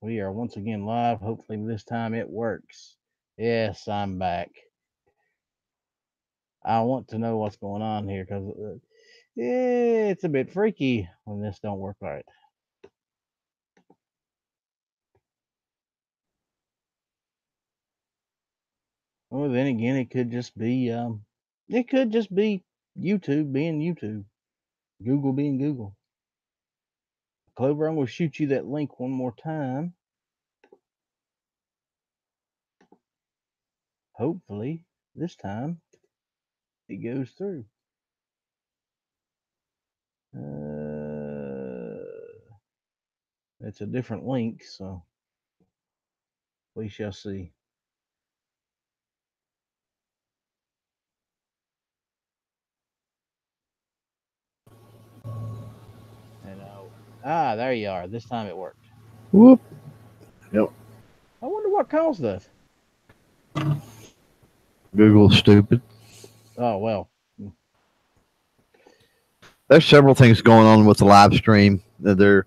We are once again live. Hopefully, this time it works. Yes, I'm back. I want to know what's going on here because it's a bit freaky when this don't work right. Well, then again, it could just be YouTube being YouTube, Google being Google. Clover, I'm going to shoot you that link one more time. Hopefully, this time it goes through. It's a different link, so we shall see. And there you are. This time it worked. Whoop. Yep. I wonder what caused that. Google's stupid. Oh well. There's several things going on with the live stream. They're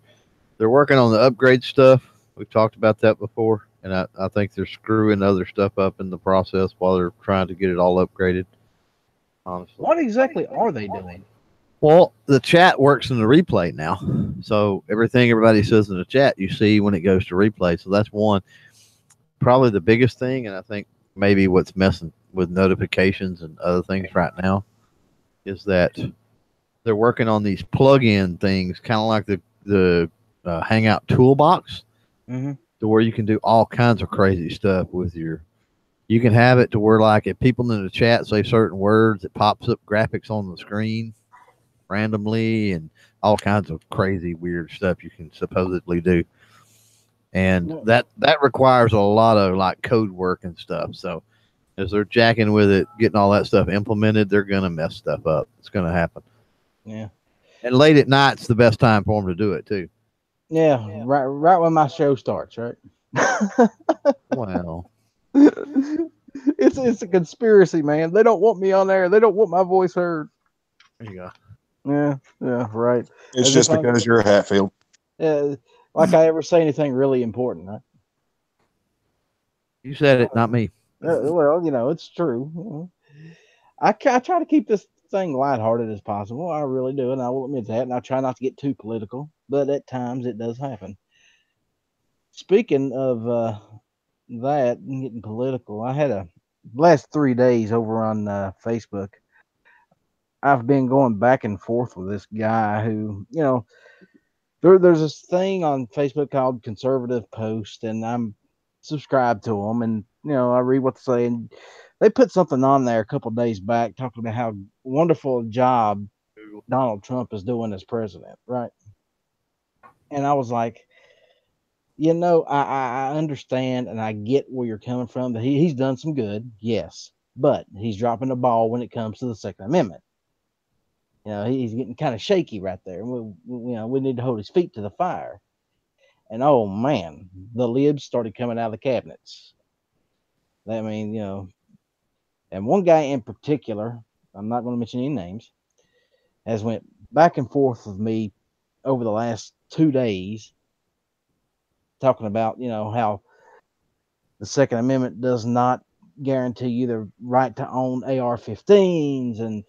working on the upgrade stuff. We've talked about that before, and I think they're screwing other stuff up in the process while they're trying to get it all upgraded. Honestly. What exactly are they doing? Well, the chat works in the replay now. So everything everybody says in the chat, you see when it goes to replay. So that's one. Probably the biggest thing, and I think maybe what's messing with notifications and other things right now is that they're working on these plug-in things, kind of like the Hangout toolbox, Mm-hmm. to where you can do all kinds of crazy stuff with your. You can have it to where, like, if people in the chat say certain words, it pops up graphics on the screen randomly, and all kinds of crazy weird stuff you can supposedly do. And that requires a lot of like code work and stuff. So as they're jacking with it, getting all that stuff implemented, they're gonna mess stuff up. It's gonna happen. Yeah. And late at night's the best time for them to do it too. Yeah. Right when my show starts, right? Well, It's a conspiracy, man. They don't want me on there. They don't want my voice heard. there you go. Yeah. Yeah. Right. It's As if just because you're a Hatfield. like I ever say anything really important, right? You said it, not me. Well, it's true. I try to keep this thing lighthearted as possible. I really do, and I will admit that. And I try not to get too political, but at times it does happen. Speaking of that and getting political, I had a last 3 days over on Facebook. I've been going back and forth with this guy who, there's this thing on Facebook called Conservative Post, and I'm subscribed to them, and I read what they say, and they put something on there a couple of days back talking about how wonderful a job Donald Trump is doing as president, right? And I was like, I understand and I get where you're coming from. That he's done some good, yes, but he's dropping the ball when it comes to the Second Amendment. He's getting kind of shaky right there. We need to hold his feet to the fire. And oh man, the libs started coming out of the cabinets. I mean, and one guy in particular, I'm not going to mention any names, has went back and forth with me over the last 2 days, talking about how the Second Amendment does not guarantee you the right to own AR-15s, and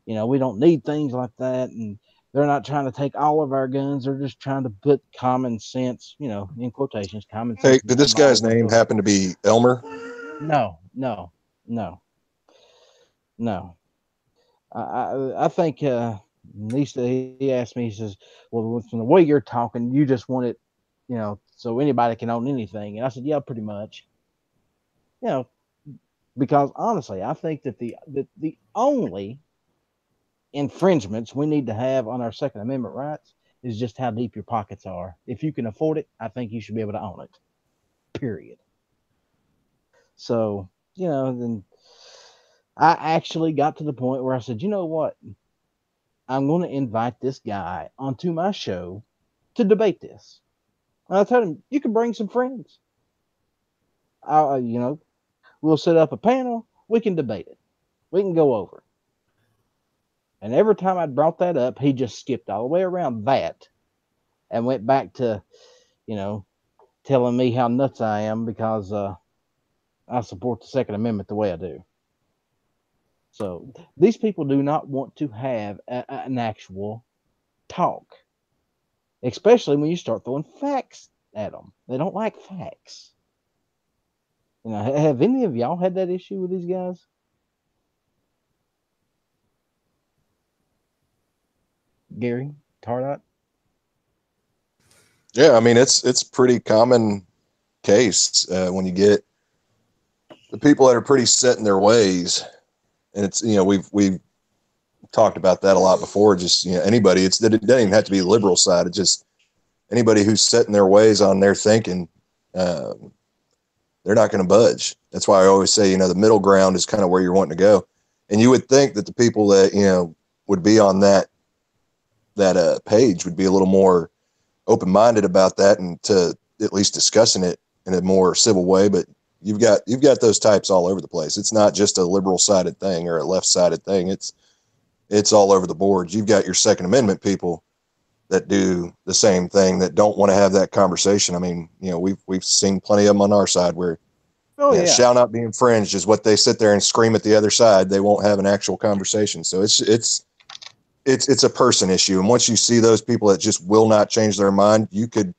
we don't need things like that, and they're not trying to take all of our guns. They're just trying to put common sense, in quotations, common Hey, sense did gun this guy's laws name into it. happen to be Elmer? No, no, no, no. I think he asked me. He says, "Well, from the way you're talking, you just want it, so anybody can own anything." And I said, "Yeah, pretty much." You know, because honestly, I think that the only infringements we need to have on our Second Amendment rights is just how deep your pockets are. If you can afford it, I think you should be able to own it. Period. So then I actually got to the point where I said, you know what? I'm going to invite this guy onto my show to debate this. And I told him, you can bring some friends. We'll set up a panel. We can debate it. We can go over it. And every time I brought that up, he just skipped all the way around that and went back to, you know, telling me how nuts I am because I support the Second Amendment the way I do. So these people do not want to have an actual talk, especially when you start throwing facts at them. They don't like facts. You know, have any of y'all had that issue with these guys? Gary, Tardot? Yeah, I mean it's pretty common case when you get the people that are pretty set in their ways, and it's we've talked about that a lot before. Just anybody, it doesn't even have to be the liberal side. It's just anybody who's set in their ways on their thinking, they're not going to budge. That's why I always say the middle ground is kind of where you're wanting to go, and you would think that the people that would be on that page would be a little more open-minded about that and to at least discussing it in a more civil way. But you've got those types all over the place. It's not just a liberal sided thing or a left sided thing. It's all over the board. You've got your Second Amendment people that do the same thing, that don't want to have that conversation. I mean, we've seen plenty of them on our side where shall not be infringed is what they sit there and scream at the other side. They won't have an actual conversation. So it's a person issue. And once you see those people that just will not change their mind, you could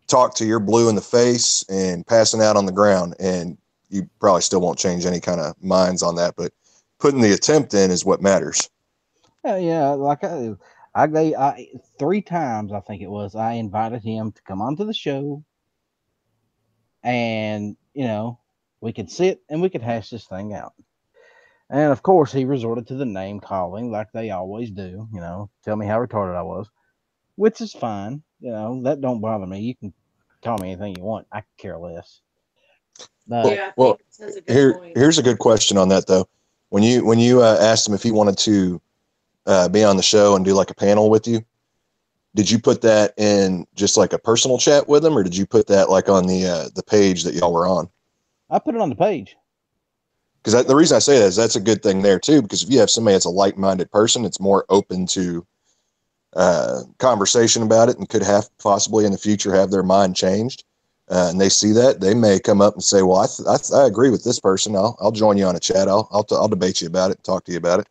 talk to your blue in the face and passing out on the ground, and you probably still won't change any kind of minds on that. But putting the attempt in is what matters. Yeah, like I 3 times, I think it was, I invited him to come onto the show, and we could sit and we could hash this thing out. And of course, he resorted to the name calling like they always do. Tell me how retarded I was, which is fine. That don't bother me. You can call me anything you want. I care less. Well, here's a good question on that though. When you asked him if he wanted to be on the show and do like a panel with you, did you put that in just like a personal chat with him, or did you put that like on the page that y'all were on? I put it on the page. Because the reason I say that is that's a good thing there too. Because if you have somebody that's a like-minded person, it's more open to conversation about it, and could have possibly in the future have their mind changed. And they see that, they may come up and say, "Well, I agree with this person. I'll join you on a chat. I'll debate you about it, talk to you about it."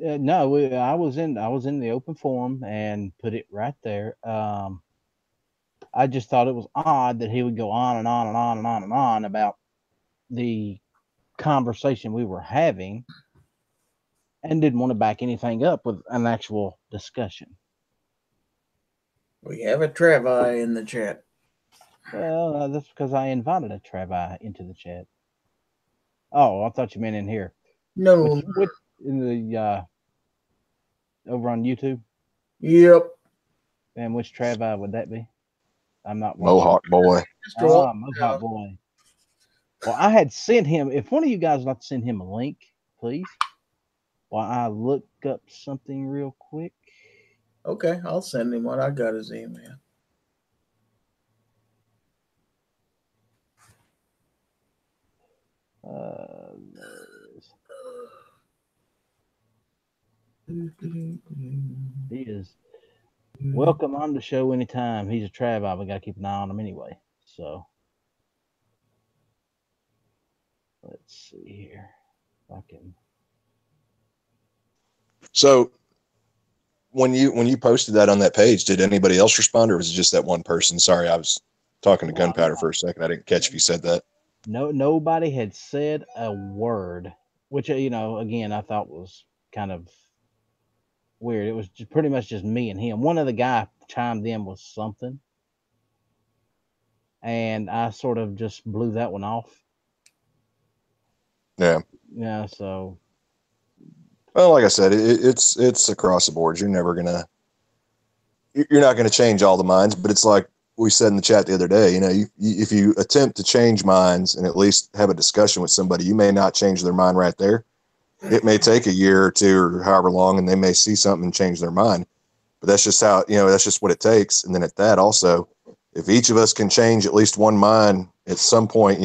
No, I was in the open forum and put it right there. I just thought it was odd that he would go on and on and on and on and on about the conversation we were having and didn't want to back anything up with an actual discussion. We have a Travi in the chat. Well, that's because I invited a Travi into the chat. Oh, I thought you meant in here. No. Which in the over on YouTube? Yep. And which Travi would that be? I'm not Mohawk boy. Mohawk boy. Well, I had sent him. If one of you guys would like to send him a link, please, while I look up something real quick. Okay, I'll send him what I got his email. He is welcome on the show anytime. He's a Travi. We got to keep an eye on him anyway. So let's see here. If I can. So when you posted that on that page, did anybody else respond, or was it just that one person? Sorry, I was talking to Gunpowder for a second. I didn't catch if you said that. No, nobody had said a word, which again, I thought was kind of weird. It was pretty much just me and him. One of the guy chimed in with something, and I sort of just blew that one off. Yeah. Yeah. So. Well, like I said, it's across the board. You're not gonna change all the minds, but it's like we said in the chat the other day. If you attempt to change minds and at least have a discussion with somebody, you may not change their mind right there. It may take a year or two or however long, and they may see something and change their mind. But that's just how that's just what it takes. And then at that also, if each of us can change at least one mind at some point,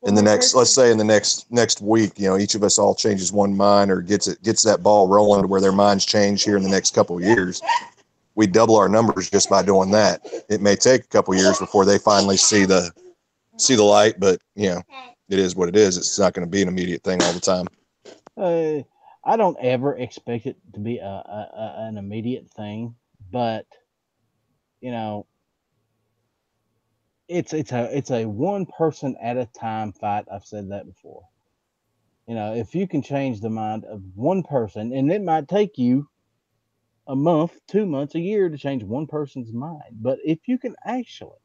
in the next, let's say in the next week, each of us all changes one mind or gets that ball rolling to where their minds change here in the next couple of years. we double our numbers just by doing that. It may take a couple years before they finally see the light, but it is what it is. It's not going to be an immediate thing all the time. I don't ever expect it to be an immediate thing, but it's a one person at a time fight. I've said that before. If you can change the mind of one person, and it might take you a month, 2 months, a year to change one person's mind, but if you can actually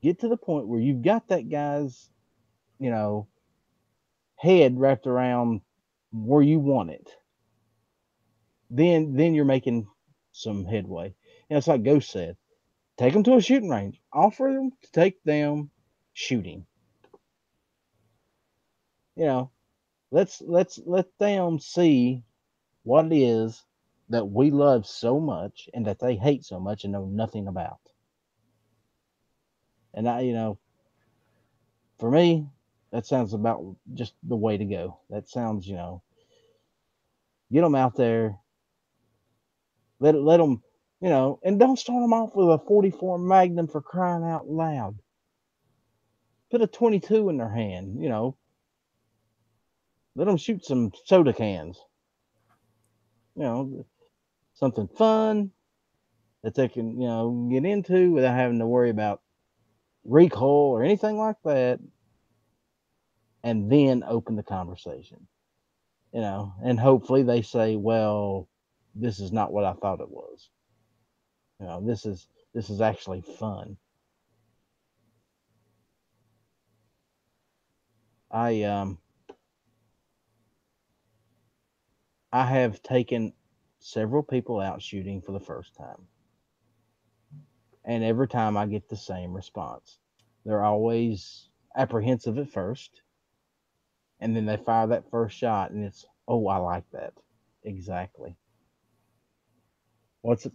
get to the point where you've got that guy's, head wrapped around where you want it, then you're making some headway. It's like Ghost said, take them to a shooting range, offer them to take them shooting. Let's let them see what it is that we love so much and that they hate so much and know nothing about. And for me, that sounds about just the way to go. That sounds, get them out there, let them, and don't start them off with a 44 Magnum for crying out loud. Put a 22 in their hand, let them shoot some soda cans, something fun that they can, get into without having to worry about recoil or anything like that, and then open the conversation, and hopefully they say, well, this is not what I thought it was. This is actually fun. I have taken several people out shooting for the first time, and every time I get the same response. They're always apprehensive at first, and then they fire that first shot, and it's, oh, I like that. Exactly. What's it?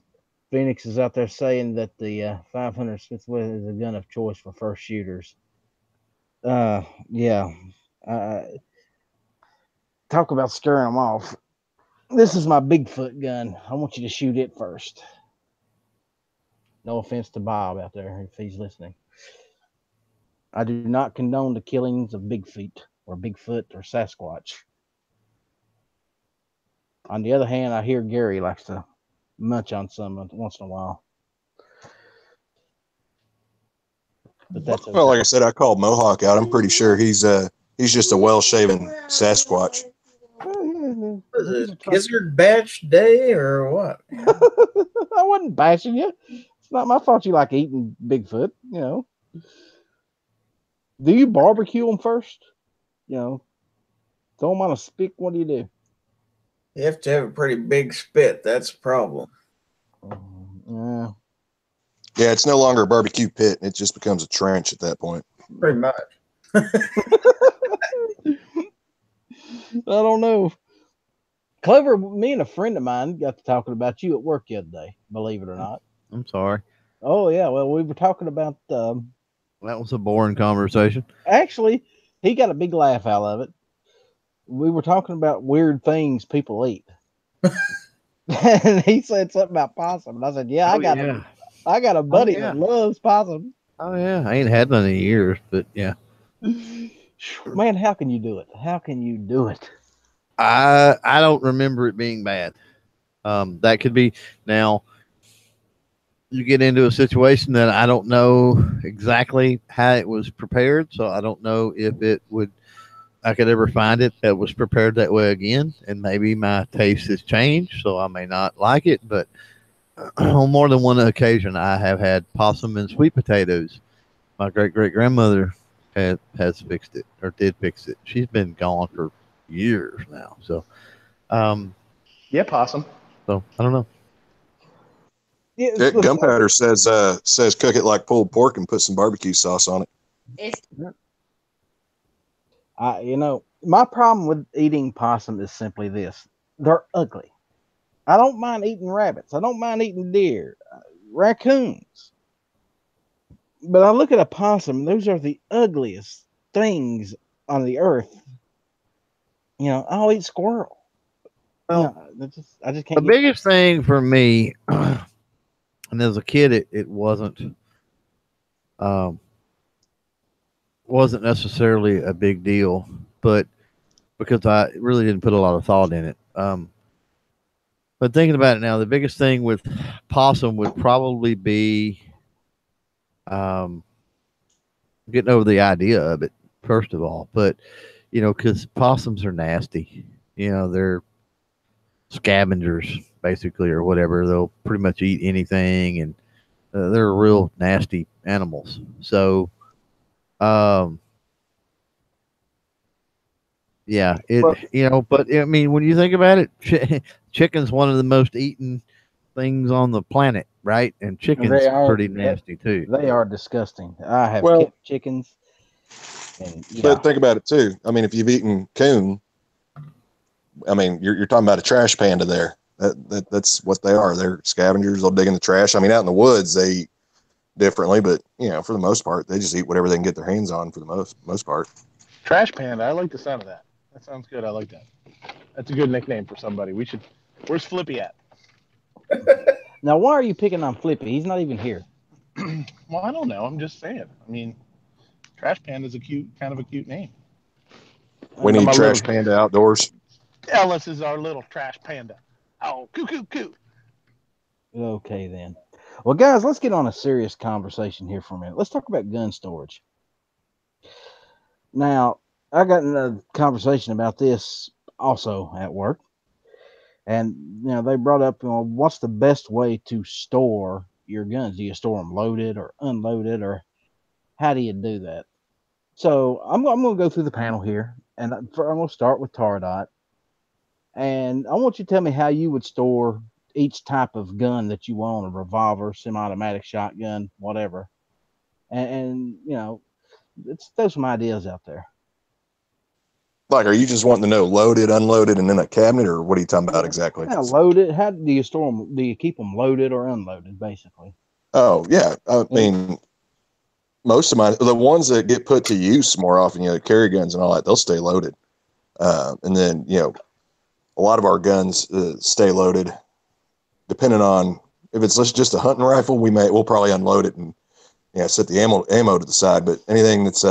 Phoenix is out there saying that the 500 Smith Wesson is a gun of choice for first shooters. Yeah. Talk about scaring them off. This is my Bigfoot gun. I want you to shoot it first. No offense to Bob out there if he's listening. I do not condone the killings of Bigfoot or Sasquatch. On the other hand, I hear Gary likes to munch on some once in a while. But that's okay. Well, like I said, I called Mohawk out. I'm pretty sure he's just a well-shaven Sasquatch. Was it Gizzard Batch Day or what? I wasn't bashing you. It's not my fault you like eating Bigfoot, Do you barbecue them first? Throw them on a spit. What do you do? You have to have a pretty big spit. That's the problem. Yeah, it's no longer a barbecue pit. It just becomes a trench at that point. Pretty much. I don't know. Clever, me and a friend of mine got to talking about you at work the other day, believe it or not. I'm sorry. Oh, yeah. Well, we were talking about... that was a boring conversation. Actually, he got a big laugh out of it. We were talking about weird things people eat. And he said something about possum. And I said, yeah, I got a buddy that loves possum. Oh, yeah. I ain't had none in years, but yeah. Man, how can you do it? How can you do it? I don't remember it being bad. That could be. Now, you get into a situation that I don't know exactly how it was prepared, so I don't know if I could ever find it that was prepared that way again, and maybe my taste has changed, so I may not like it, but on more than one occasion, I have had possum and sweet potatoes. My great-great-grandmother has fixed it, or did fix it. She's been gone for years now, so yeah, possum. So I don't know. Yeah, Gunpowder says cook it like pulled pork and put some barbecue sauce on it. My problem with eating possum is simply this: they're ugly. I don't mind eating rabbits. I don't mind eating deer, raccoons. But I look at a possum; those are the ugliest things on the earth. I'll eat squirrel. Well, I just can't. The biggest thing for me And as a kid, it wasn't necessarily a big deal, but because I really didn't put a lot of thought in it. But thinking about it now, the biggest thing with possum would probably be getting over the idea of it, first of all. But, because possums are nasty. They're scavengers, basically, or whatever. They'll pretty much eat anything, and they're real nasty animals. So, yeah, but I mean, when you think about it, chicken's one of the most eaten things on the planet, right? And chicken's pretty nasty too. They are disgusting. I have Well, kept chickens, and but think about it too. I mean, if you've eaten coon, I mean, you're talking about a trash panda there. That's what they are. They're scavengers. They'll dig in the trash. I mean, out in the woods, they eat differently, but for the most part, they just eat whatever they can get their hands on for the most part. Trash panda. I like the sound of that. That sounds good. I like that. That's a good nickname for somebody. Where's Flippy at? Now, why are you picking on Flippy? He's not even here. Well, I don't know. I'm just saying. I mean, Trash Panda is kind of a cute name. We need Trash Panda outdoors. Ellis is our little Trash Panda. Oh, coo. Okay, then. Well, guys, let's get on a serious conversation here for a minute. Let's talk about gun storage. Now, I got in a conversation about this also at work. And, they brought up, what's the best way to store your guns? Do you store them loaded or unloaded, or how do you do that? So I'm going to go through the panel here, and I'm going to start with Tardot. And I want you to tell me how you would store each type of gun that you want, a revolver, semi-automatic, shotgun, whatever. And let's throw some ideas out there. Like, are you just wanting to know loaded, unloaded, and in a cabinet, or what are you talking about exactly? Yeah, loaded. How do you store them? Do you keep them loaded or unloaded, basically? Oh, yeah. I mean, most of the ones that get put to use more often, carry guns and all that, they'll stay loaded. And then, a lot of our guns stay loaded. Depending on if it's just a hunting rifle, we'll probably unload it and set the ammo to the side. But anything that's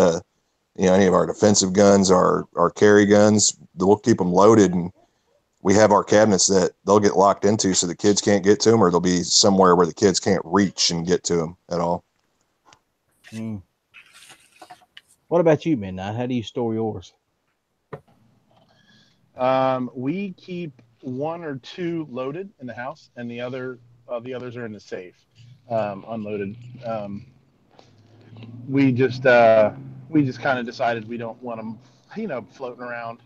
any of our defensive guns, our carry guns, we'll keep them loaded, and we have our cabinets that they'll get locked into so the kids can't get to them, or they'll be somewhere where the kids can't reach and get to them at all. What about you, Midnight? How do you store yours? We keep one or two loaded in the house, and the others are in the safe, unloaded. We just kind of decided we don't want them, floating around.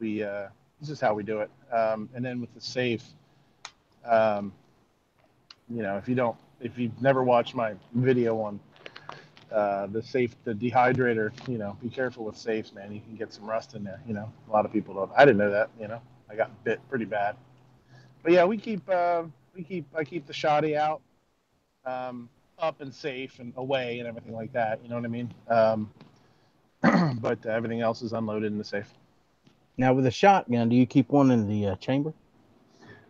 This is how we do it. And then with the safe, if you've never watched my video on the safe, the dehydrator, be careful with safes, man. You can get some rust in there. A lot of people don't. I didn't know that. I got bit pretty bad. But yeah, I keep the shoddy out, up and safe and away and everything like that. You know what I mean? But everything else is unloaded in the safe. Now, with a shotgun, do you keep one in the chamber?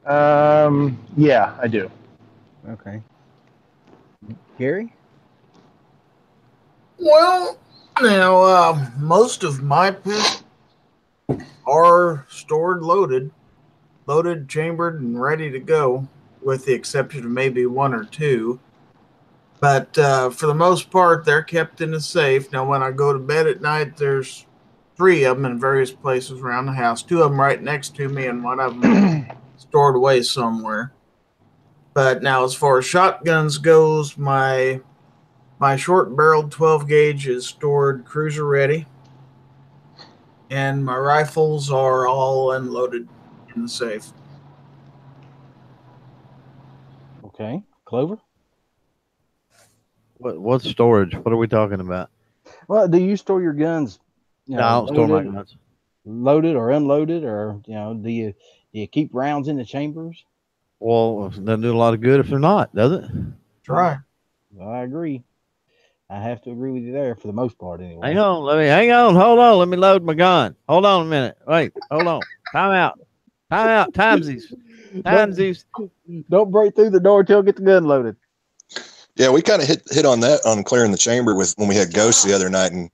Yeah, I do. Okay. Gary? Well, now, most of my pistols are stored loaded, chambered, and ready to go, with the exception of maybe one or two. But for the most part, they're kept in a safe. Now, when I go to bed at night, there's 3 of them in various places around the house. 2 of them right next to me, and one of them stored away somewhere. But now, as far as shotguns goes, my short-barreled 12-gauge is stored cruiser ready, and my rifles are all unloaded in the safe. Okay. Clover? What storage? What are we talking about? Well, do you store your guns? No, I don't store my guns. Loaded or unloaded, or do you keep rounds in the chambers? Well, it doesn't do a lot of good if they're not, does it? Try. I agree. I have to agree with you there for the most part, anyway. Hang on. Hold on. Let me load my gun. Hold on a minute. Wait. Hold on. Time out. Timesies. Timesies. Don't break through the door until I get the gun loaded. Yeah, we kind of hit on that on clearing the chamber with when we had ghosts the other night, and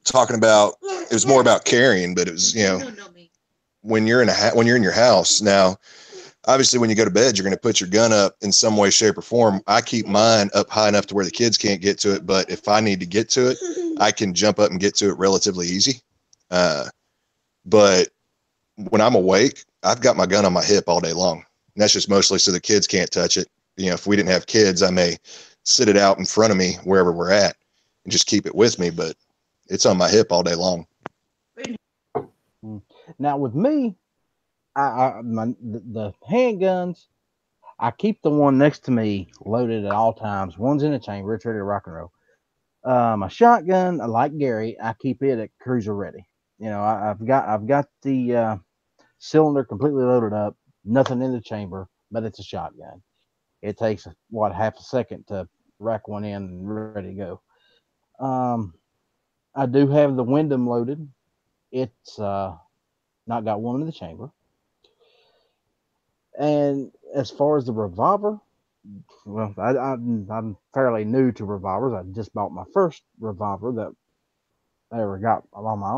talking about it was more about carrying, but it was when you're when you're in your house now. Obviously, when you go to bed, you're going to put your gun up in some way, shape, or form. I keep mine up high enough to where the kids can't get to it, but if I need to get to it, I can jump up and get to it relatively easy. But when I'm awake, I've got my gun on my hip all day long. And that's just mostly so the kids can't touch it. If we didn't have kids, I may sit it out in front of me wherever we're at and just keep it with me, but it's on my hip all day long. Now with me, the handguns, I keep the one next to me loaded at all times. One's in a chamber, it's ready to rock and roll. My shotgun, like Gary, I keep it at cruiser ready. I've got the cylinder completely loaded up, nothing in the chamber, but it's a shotgun. It takes half a second to rack one in and ready to go. I do have the Wyndham loaded. It's not got one in the chamber. And as far as the revolver, well, I'm fairly new to revolvers. I just bought my first revolver that I ever got on my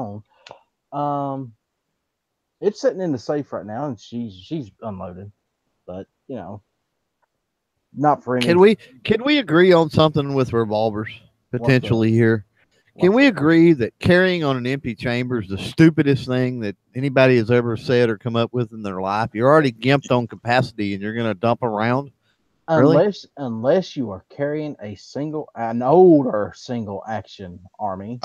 own. It's sitting in the safe right now, and she's unloaded. But not for any. Can we agree on something with revolvers potentially here? Can we agree that carrying on an empty chamber is the stupidest thing that anybody has ever said or come up with in their life? You're already gimped on capacity and you're going to dump around? Unless you are carrying an older single action army.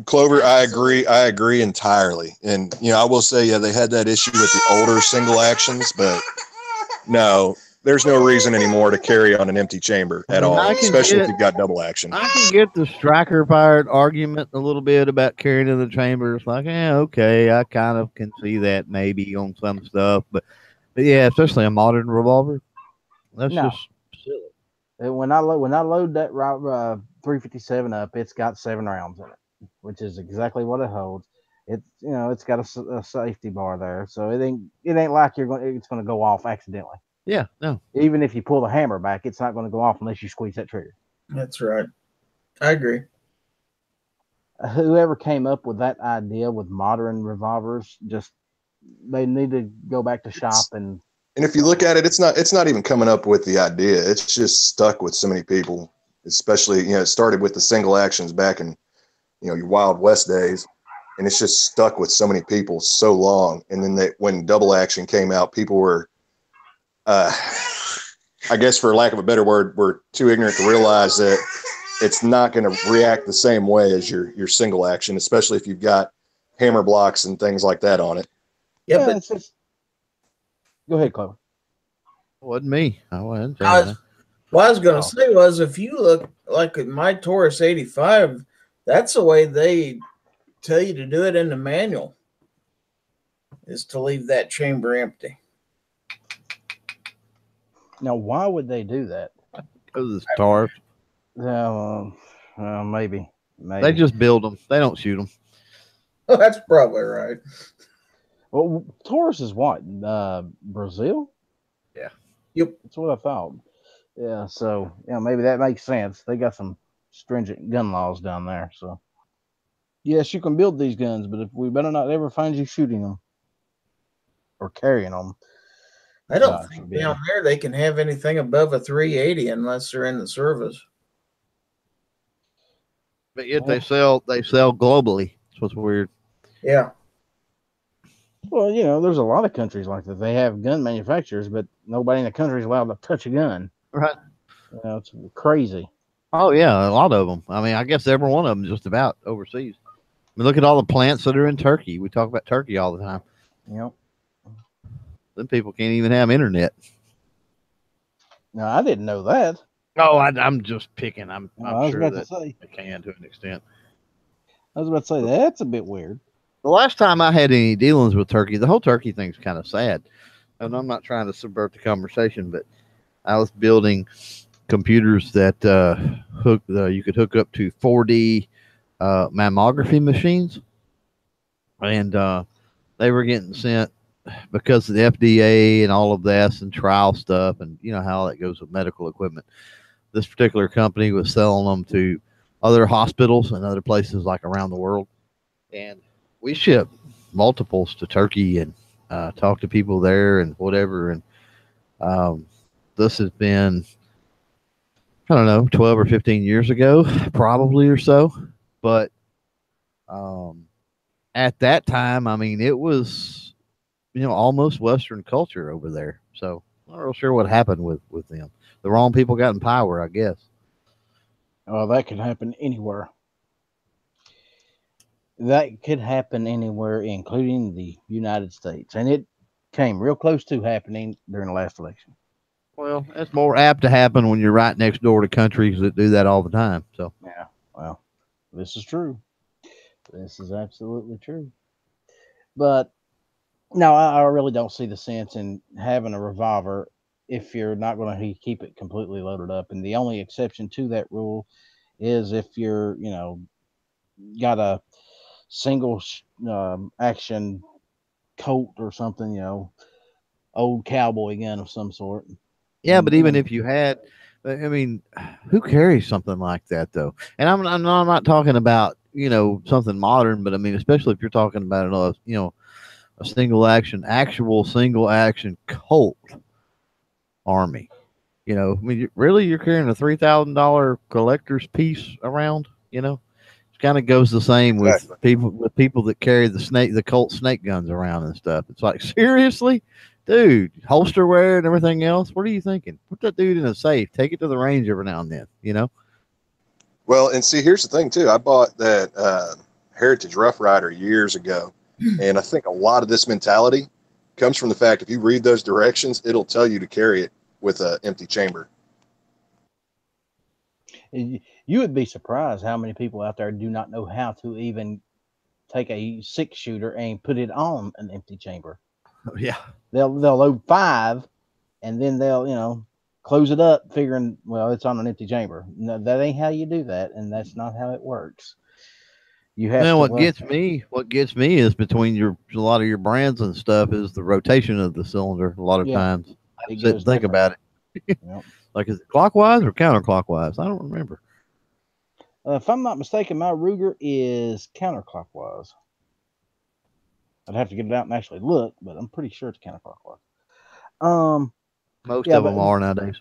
Clover, I agree entirely. And, I will say, they had that issue with the older single actions, but no, there's no reason anymore to carry on an empty chamber at all, especially if you've got double action. I can get the striker fired argument a little bit about carrying in the chamber. It's like, okay, I kind of can see that maybe on some stuff, but yeah, especially a modern revolver, that's just silly. When I load that 357 up, it's got 7 rounds in it, which is exactly what it holds. It's got a safety bar there, so it ain't like it's going to go off accidentally. Yeah, no. Even if you pull the hammer back, it's not going to go off unless you squeeze that trigger. That's right. I agree. Whoever came up with that idea with modern revolvers, they need to go back to shop and if you look at it, it's not even coming up with the idea. It's just stuck with so many people, especially, it started with the single actions back in, your Wild West days. And it's just stuck with so many people so long. And then when double action came out, people were, I guess for lack of a better word, we're too ignorant to realize that it's not going to react the same way as your single action, especially if you've got hammer blocks and things like that on it. Yeah, but go ahead, Chloe. Wasn't me. I wasn't. What I was going to say was, if you look like at my Taurus 85, that's the way they tell you to do it in the manual, is to leave that chamber empty. Now, why would they do that? Because it's Taurus. Maybe. They just build them. They don't shoot them. Oh, that's probably right. Well, Taurus is what? Brazil? Yeah. Yep. That's what I thought. Yeah, so maybe that makes sense. They got some stringent gun laws down there. So yes, you can build these guns, but if we better not ever find you shooting them or carrying them. I don't think down there they can have anything above a 380 unless they're in the service. But yet they sell globally. That's what's weird. Yeah. Well, there's a lot of countries like that. They have gun manufacturers, but nobody in the country is allowed to touch a gun. Right. It's crazy. Oh, yeah, a lot of them. I mean, I guess every one of them just about overseas. I mean, look at all the plants that are in Turkey. We talk about Turkey all the time. Yep. Them people can't even have internet. No, I didn't know that. No, I'm just picking. I'm sure that they can to an extent. I was about to say, that's a bit weird. The last time I had any dealings with Turkey, the whole Turkey thing's kind of sad. And I'm not trying to subvert the conversation, but I was building computers that you could hook up to 4D mammography machines. And they were getting sent because of the FDA and all of this and trial stuff, and you know how that goes with medical equipment, this particular company was selling them to other hospitals and other places like around the world. And we ship multiples to Turkey and talk to people there and whatever. And this has been, I don't know, 12 or 15 years ago, probably or so. But at that time, I mean, it was, you know, almost Western culture over there. So I'm not real sure what happened with them. The wrong people got in power, I guess. Oh, that could happen anywhere. That could happen anywhere, including the United States. And it came real close to happening during the last election. Well, that's more apt to happen when you're right next door to countries that do that all the time. So, Yeah, well, this is true. This is absolutely true. But no, I really don't see the sense in having a revolver if you're not going to keep it completely loaded up. And the only exception to that rule is if you're, you know, got a single action Colt or something, you know, old cowboy gun of some sort. yeah, but even if you had, I mean, who carries something like that though? And I'm not talking about, you know, something modern, but I mean, especially if you're talking about you know, a actual single action Colt army. You know, I mean, really, you're carrying a $3,000 collector's piece around. You know, it kind of goes the same Exactly. with people that carry the Colt snake guns around and stuff. It's like, seriously, dude, holster wear and everything else. What are you thinking? Put that dude in a safe. Take it to the range every now and then. You know. Well, and see, here's the thing too. I bought that Heritage Rough Rider years ago, and I think a lot of this mentality comes from the fact if you read those directions, it'll tell you to carry it with an empty chamber. You would be surprised how many people out there do not know how to even take a 6-shooter and put it on an empty chamber. Yeah. They'll load 5, and then they'll, you know, close it up, figuring, well, it's on an empty chamber. No, that ain't how you do that, and that's not how it works. You have Well, to. what gets me is between a lot of your brands and stuff is the rotation of the cylinder. A lot of times, I sit and think about it. Yep. Like, is it clockwise or counterclockwise? I don't remember. If I'm not mistaken, my Ruger is counterclockwise. I'd have to get it out and actually look, but I'm pretty sure it's counterclockwise. Most of them are nowadays.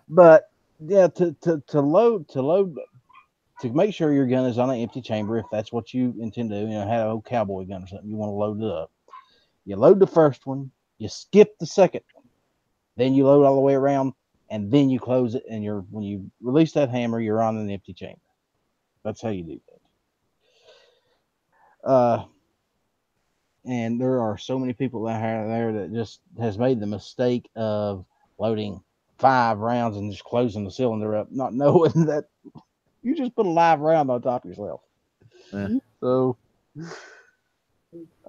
But yeah, to load to make sure your gun is on an empty chamber, if that's what you intend to do, you know, have an old cowboy gun or something, you want to load it up. You load the first one, you skip the second one, then you load all the way around, and then you close it. And when you release that hammer, you're on an empty chamber. That's how you do that. And there are so many people out there that just has made the mistake of loading 5 rounds and just closing the cylinder up, not knowing that you just put a live round on top of yourself. So,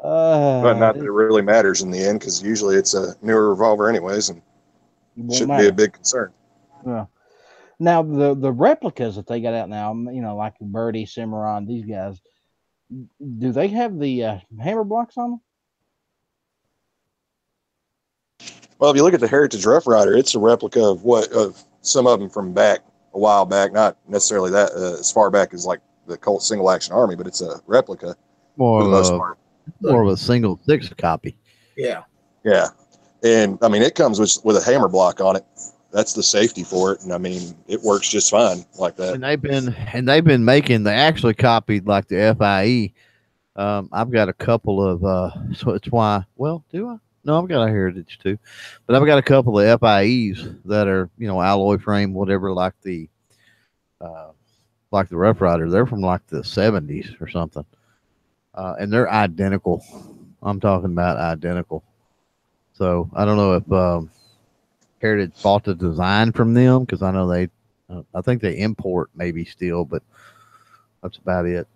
But not that it really matters in the end, because usually it's a newer revolver anyways, and shouldn't be a big concern. Yeah. Now the replicas that they got out now, you know, like Birdie, Cimarron, these guys, do they have the hammer blocks on them? Well, if you look at the Heritage Rough Rider, it's a replica of some of them from back a while back, not necessarily that as far back as like the Colt Single Action Army, but it's a replica for the most part. More of a single 6 copy. Yeah. Yeah. And I mean, it comes with a hammer block on it. That's the safety for it. And I mean, it works just fine like that. And they've been making, they actually copied like the FIE. I've got a couple of, so it's why, well, do I? No, I've got a Heritage too, but I've got a couple of FIEs that are, you know, alloy frame, whatever, like the Rough Rider. They're from like the 70s or something. And they're identical. I'm talking about identical. So I don't know if Heritage bought the design from them, because I know I think they import maybe still, but that's about it.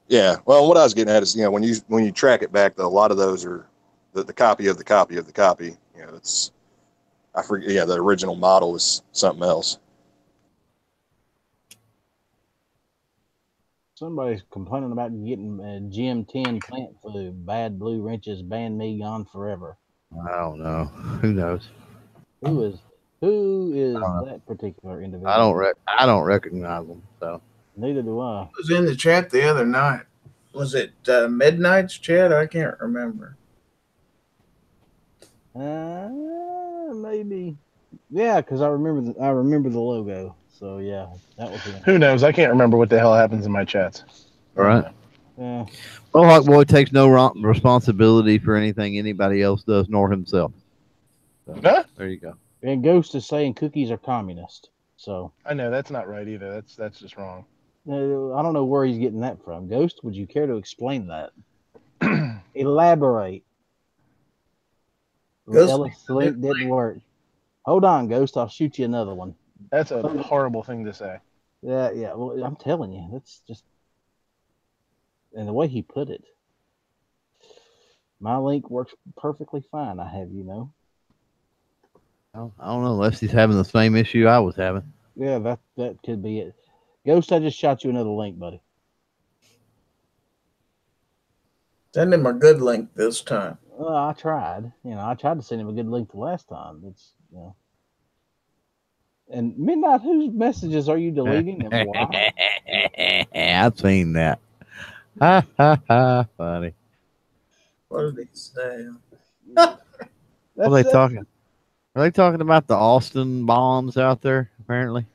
Yeah. Well, what I was getting at is, you know, when you track it back, a lot of those are the copy of the copy of the copy. You know, I forget. Yeah, the original model is something else. Somebody's complaining about getting Gym 10 plant food. Bad blue wrenches, ban me, gone forever. I don't know. Who knows? Who is I that particular I individual? I don't recognize them. So Neither do I. Was in the chat the other night. Was it Midnight's chat? I can't remember. Maybe. Yeah, because I remember the logo. So yeah, that was him. Who knows? I can't remember what the hell happens in my chats. all right. Yeah. Well, Hawk Boy takes no responsibility for anything anybody else does, nor himself. So, Huh? there you go. And Ghost is saying cookies are communist. So I know that's not right either. That's just wrong. I don't know where he's getting that from. Ghost, would you care to explain that? Elaborate. Ghost Ellis link didn't work. Hold on, Ghost. I'll shoot you another one. That's a horrible thing to say. Yeah. Well, I'm telling you, that's just. And the way he put it, my link works perfectly fine. I have you know. I don't know unless he's having the same issue I was having. Yeah, that could be it. Ghost, I just shot you another link, buddy. Send him a good link this time. Well, I tried. I tried to send him a good link the last time. And Midnight, whose messages are you deleting and why? I've seen that. Ha ha ha! Funny. What did he say? What are they talking? Are they talking about the Austin bombs out there? Apparently.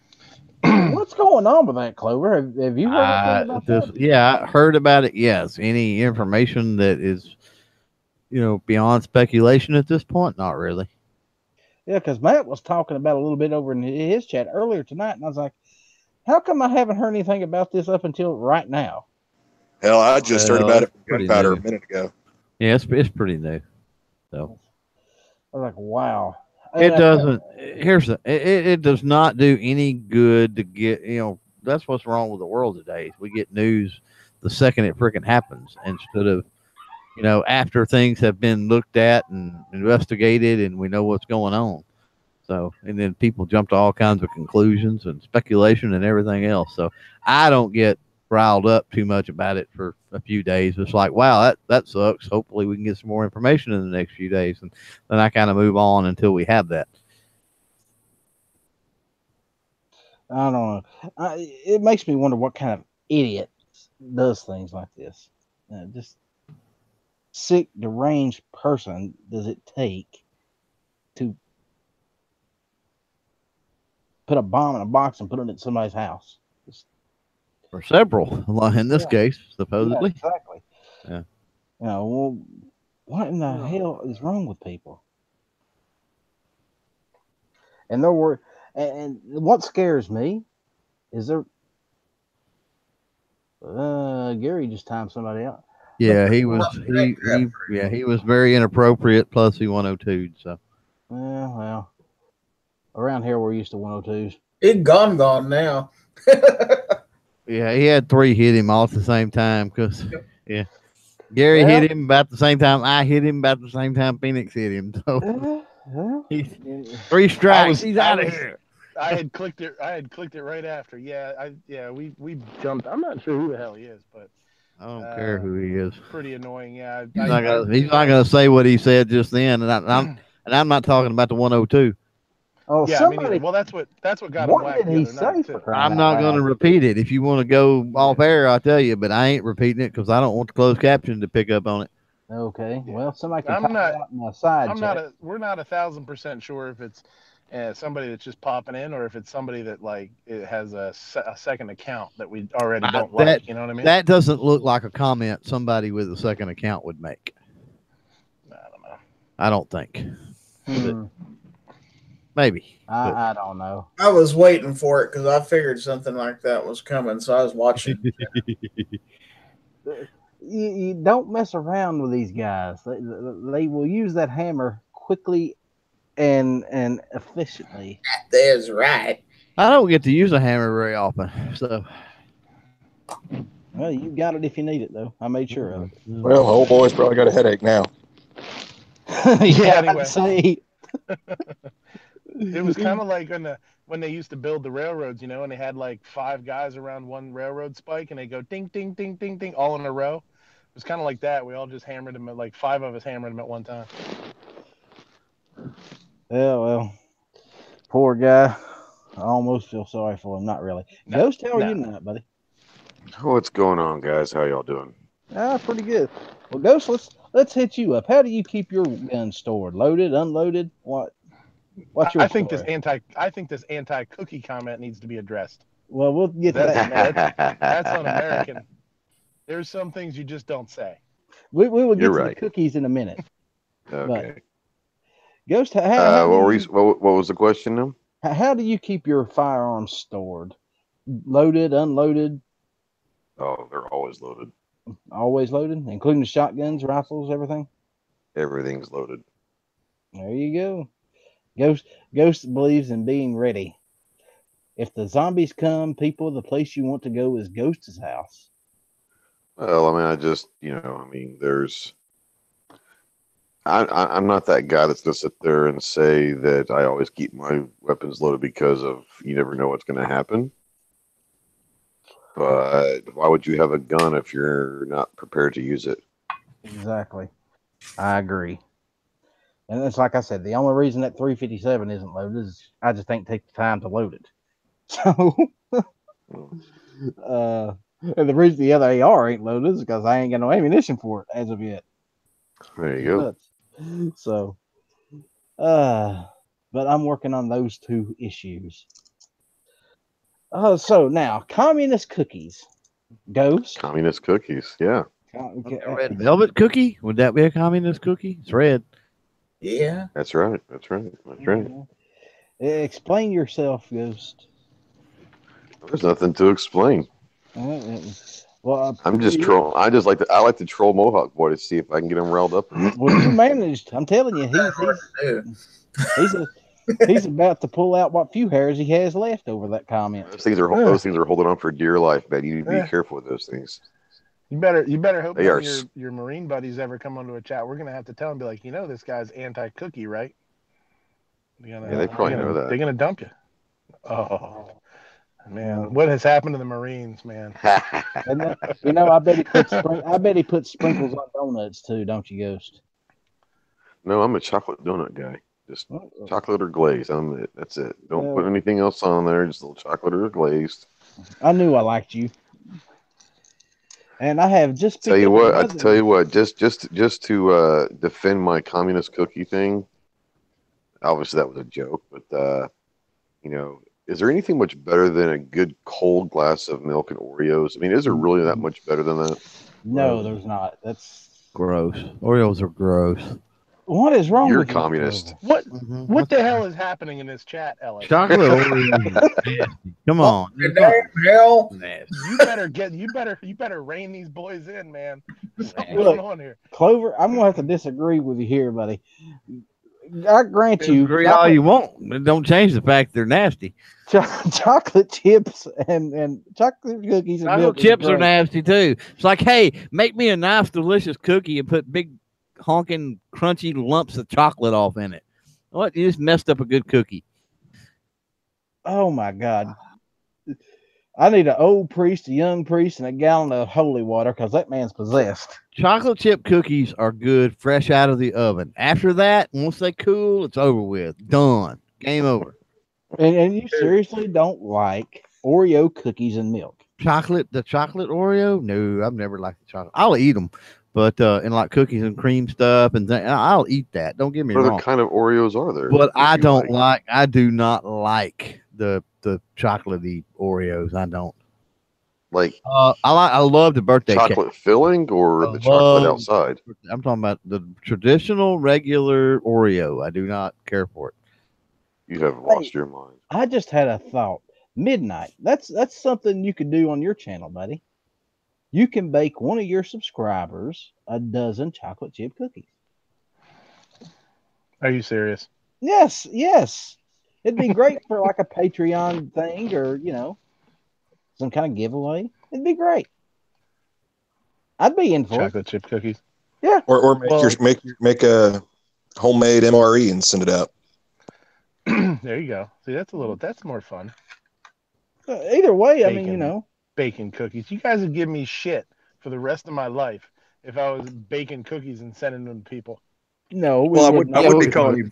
What's going on with that, Clover? Have you heard anything about that? Yeah, I heard about it. Yes. Any information that is, beyond speculation at this point? Not really. Yeah, because Matt was talking about a little bit over in his chat earlier tonight, and I was like, how come I haven't heard anything about this up until right now? Hell, I just heard about it from pretty Gunpowder new. a minute ago. Yeah, it's pretty new. So I was like, wow. it doesn't. It does not do any good to get. That's what's wrong with the world today. We get news the second it freaking happens instead of after things have been looked at and investigated and we know what's going on. So, and then people jump to all kinds of conclusions and speculation and everything else. So I don't get riled up too much about it for a few days. It's like, wow, that sucks. Hopefully we can get some more information in the next few days. And then I kind of move on until we have that. I don't know. It makes me wonder what kind of idiot does things like this. Just sick, deranged person does it take to put a bomb in a box and put it in somebody's house? Or several, in this case, supposedly. Yeah, exactly. Yeah. Well, what in the hell is wrong with people? And there were, and what scares me is Gary just timed somebody out. Yeah, he was he was very inappropriate. Plus, he 102'd. So. Well, around here we're used to 102s. He's gone now. Yeah, he had 3 hit him all at the same time because Gary hit him about the same time. I hit him about the same time Phoenix hit him. So 3 strikes. He's out of here. I had clicked it right after. We jumped. I'm not sure who the hell he is, but I don't care who he is. Pretty annoying. Yeah, he's not gonna say what he said just then, and I'm not talking about the 102. Oh, yeah, somebody. Well, that's what got him What whacked did he the other night, say? too. I'm not going to repeat it. If you want to go off air, I'll tell you, but I ain't repeating it because I don't want the closed caption to pick up on it. Okay. Well, somebody can talk about in the side chat. We're not 1,000% sure if it's somebody that's just popping in or if it's somebody that it has a second account that we already don't like. You know what I mean? That doesn't look like a comment somebody with a second account would make. I don't know. I don't think. Maybe. I don't know. I was waiting for it because I figured something like that was coming, so I was watching. You don't mess around with these guys. They will use that hammer quickly and efficiently. That's right. I don't get to use a hammer very often, so. Well, you got it if you need it, though. I made sure of it. Well, old boy's probably got a headache now. Yeah, anyway. It was kind of like when they used to build the railroads, and they had like 5 guys around one railroad spike, and they go ding, ding, ding, ding, ding, all in a row. It was kind of like that. We all just hammered him, like 5 of us hammered him at one time. Yeah, well, poor guy. I almost feel sorry for him. Not really. Ghost, how are you tonight, buddy? What's going on, guys? How y'all doing? Pretty good. Well, Ghost, let's hit you up. How do you keep your guns stored? Loaded, unloaded? What's your I think story? this anti-cookie comment needs to be addressed. Well, we'll get to that. That's un-American. There's some things you just don't say. We will get You're to right. the cookies in a minute. Okay. But, Ghost, what was the question now? How do you keep your firearms stored? Loaded, unloaded? Oh, they're always loaded. Always loaded, including the shotguns, rifles, everything? Everything's loaded. There you go. Ghost believes in being ready. If the zombies come, the place you want to go is Ghost's house. Well, I mean, I'm not that guy that's going to sit there and say that I always keep my weapons loaded because of you never know what's going to happen. But why would you have a gun if you're not prepared to use it? Exactly. I agree. And it's like I said, the only reason that 357 isn't loaded is I just ain't take the time to load it. So, and the reason the other AR ain't loaded is because I ain't got no ammunition for it as of yet. There you go. So, but I'm working on those 2 issues. So now, communist cookies. Ghost. Communist cookies, yeah. Red velvet cookie? Would that be a communist cookie? It's red. Yeah. That's right. Explain yourself, Ghost. There's nothing to explain. Well, I'm just trolling. I like to troll Mohawk boy to see if I can get him riled up. Well, you managed. I'm telling you, he's about to pull out what few hairs he has left over that comment. Those things are holding on for dear life, man. You need to be careful with those things. You better hope your Marine buddies ever come onto a chat. We're gonna have to tell them, be like, this guy's anti-cookie, right? They probably know that. They're gonna dump you. Oh man, what has happened to the Marines, man? And I bet he put sprinkles on donuts too, don't you, Ghost? No, I'm a chocolate donut guy. Just chocolate or glazed. That's it. Don't put anything else on there. Just a little chocolate or glazed. I knew I liked you. And I have just tell you what. Just to defend my communist cookie thing. Obviously, that was a joke, but is there anything much better than a good cold glass of milk and Oreos? I mean, is there really that much better than that? No, there's not. That's gross. Oreos are gross. What is wrong You're with a communist. What the hell is happening in this chat, Ellis? Chocolate Oreos. Come on. Hell. You better rein these boys in, man. What's going on here? Clover, I'm gonna have to disagree with you here, buddy. I grant you agree all you want. It don't change the fact they're nasty. Chocolate chips and chocolate cookies and chocolate chips are nasty too. It's like, hey, make me a nice, delicious cookie and put big honking crunchy lumps of chocolate off in it. What? You just messed up a good cookie. Oh my God. I need an old priest, a young priest, and a gallon of holy water because that man's possessed. Chocolate chip cookies are good fresh out of the oven. After that, once they cool, it's over with. Done. Game over. And you seriously don't like Oreo cookies and milk? The chocolate Oreo? No, I've never liked the chocolate. I'll eat them. But and like cookies and cream stuff, and I'll eat that. Don't get me wrong. What kind of Oreos are there? But I do not like the chocolatey Oreos. I don't like. I love the birthday chocolate cake. Filling or the chocolate outside. I'm talking about the traditional regular Oreo. I do not care for it. You have lost your mind. I just had a thought. Midnight. That's something you could do on your channel, buddy. You can bake one of your subscribers a dozen chocolate chip cookies. Are you serious? Yes. It'd be great for like a Patreon thing or, some kind of giveaway. It'd be great. I'd be in for chocolate chip cookies. Yeah. Or make a homemade MRE and send it out. There you go. See, that's more fun. Either way, I mean, Bacon. Baking cookies. You guys would give me shit for the rest of my life if I was baking cookies and sending them to people. no, we Well, I would would I not. would Yeah, be we calling would. you